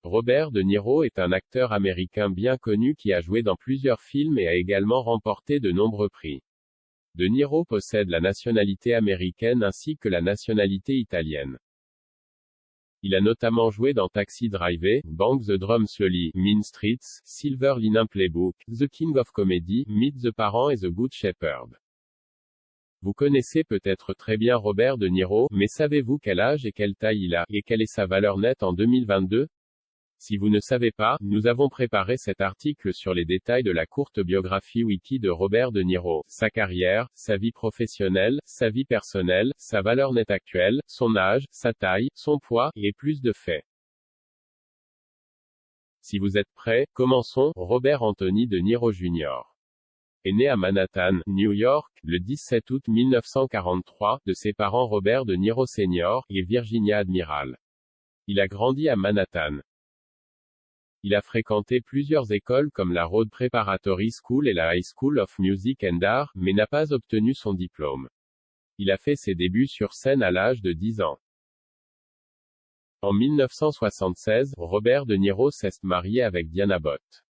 Robert De Niro est un acteur américain bien connu qui a joué dans plusieurs films et a également remporté de nombreux prix. De Niro possède la nationalité américaine ainsi que la nationalité italienne. Il a notamment joué dans Taxi Driver, Bang the Drum Slowly, Mean Streets, Silver Linings Playbook, The King of Comedy, Meet the Parents et The Good Shepherd. Vous connaissez peut-être très bien Robert De Niro, mais savez-vous quel âge et quelle taille il a, et quelle est sa valeur nette en 2022? Si vous ne savez pas, nous avons préparé cet article sur les détails de la courte biographie wiki de Robert De Niro, sa carrière, sa vie professionnelle, sa vie personnelle, sa valeur nette actuelle, son âge, sa taille, son poids, et plus de faits. Si vous êtes prêts, commençons. Robert Anthony De Niro Jr. est né à Manhattan, New York, le 17 août 1943, de ses parents Robert De Niro Sr. et Virginia Admiral. Il a grandi à Manhattan. Il a fréquenté plusieurs écoles comme la Rhodes Preparatory School et la High School of Music and Art, mais n'a pas obtenu son diplôme. Il a fait ses débuts sur scène à l'âge de 10 ans. En 1976, Robert De Niro s'est marié avec Diana Bott.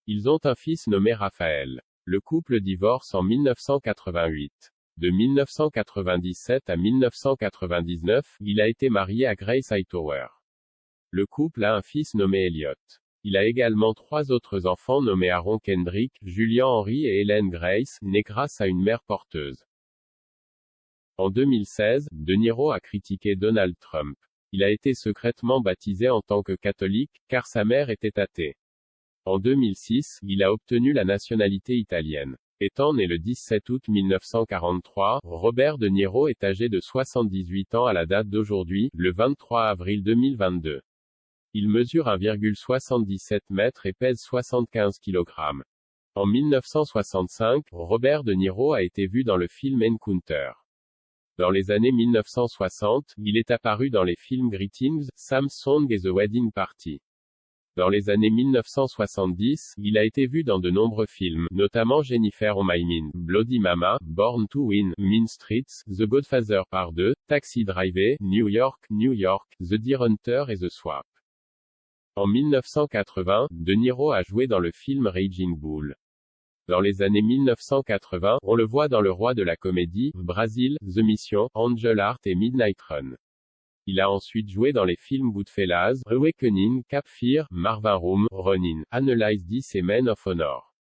Ils ont un fils nommé Raphaël. Le couple divorce en 1988. De 1997 à 1999, il a été marié à Grace Hightower. Le couple a un fils nommé Elliot. Il a également 3 autres enfants nommés Aaron Kendrick, Julian Henry et Helen Grace, nés grâce à une mère porteuse. En 2016, De Niro a critiqué Donald Trump. Il a été secrètement baptisé en tant que catholique, car sa mère était athée. En 2006, il a obtenu la nationalité italienne. Étant né le 17 août 1943, Robert De Niro est âgé de 78 ans à la date d'aujourd'hui, le 23 avril 2022. Il mesure 1,77 m et pèse 75 kg. En 1965, Robert De Niro a été vu dans le film Encounter. Dans les années 1960, il est apparu dans les films Greetings, Sam's Song et The Wedding Party. Dans les années 1970, il a été vu dans de nombreux films, notamment Jennifer on My Mind, Bloody Mama, Born to Win, Mean Streets, The Godfather Part 2, Taxi Driver, New York, The Deer Hunter et The Swap. En 1980, De Niro a joué dans le film Raging Bull. Dans les années 1980, on le voit dans Le Roi de la Comédie, Brazil, The Mission, Angel Heart et Midnight Run. Il a ensuite joué dans les films Goodfellas, Awakening, Cap Fear, Marvin Room, Ronin, Analyze This et Men of Honor.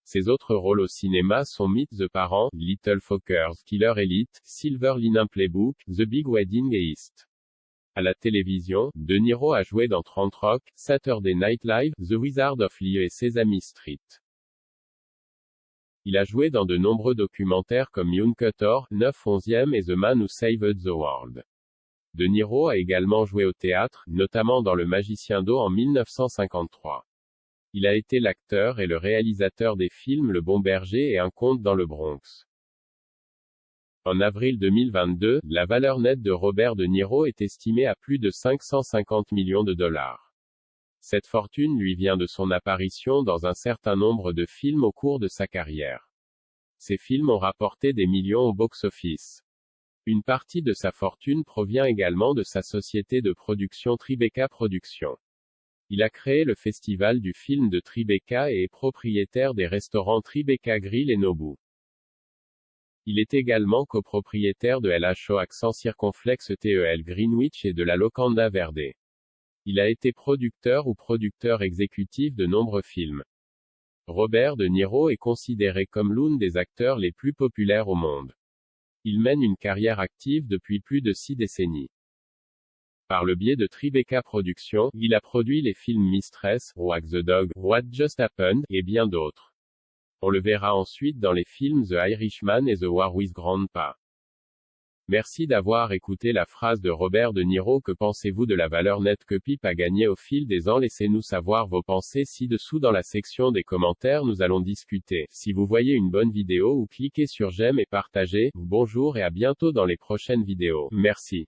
Ses autres rôles au cinéma sont Meet the Parents, Little Fockers, Killer Elite, Silver Linings Playbook, The Big Wedding et East. À la télévision, De Niro a joué dans 30 Rock, Saturday Night Live, The Wizard of Liz et Sesame Street. Il a joué dans de nombreux documentaires comme Young Couture, 9/11 et The Man Who Saved the World. De Niro a également joué au théâtre, notamment dans Le Magicien d'Oz en 1953. Il a été l'acteur et le réalisateur des films Le Bon Berger et Un conte dans le Bronx. En avril 2022, la valeur nette de Robert De Niro est estimée à plus de 550 millions de dollars. Cette fortune lui vient de son apparition dans un certain nombre de films au cours de sa carrière. Ces films ont rapporté des millions au box-office. Une partie de sa fortune provient également de sa société de production Tribeca Productions. Il a créé le festival du film de Tribeca et est propriétaire des restaurants Tribeca Grill et Nobu. Il est également copropriétaire de LHO Accent Circonflexe TEL Greenwich et de la Locanda Verde. Il a été producteur ou producteur exécutif de nombreux films. Robert De Niro est considéré comme l'un des acteurs les plus populaires au monde. Il mène une carrière active depuis plus de 6 décennies. Par le biais de Tribeca Productions, il a produit les films Mistress, Walk the Dog, What Just Happened, et bien d'autres. On le verra ensuite dans les films The Irishman et The War with Grandpa. Merci d'avoir écouté la phrase de Robert De Niro. Que pensez-vous de la valeur nette que Pip a gagnée au fil des ans? Laissez-nous savoir vos pensées ci-dessous dans la section des commentaires. Nous allons discuter. Si vous voyez une bonne vidéo ou cliquez sur j'aime et partagez. Bonjour et à bientôt dans les prochaines vidéos. Merci.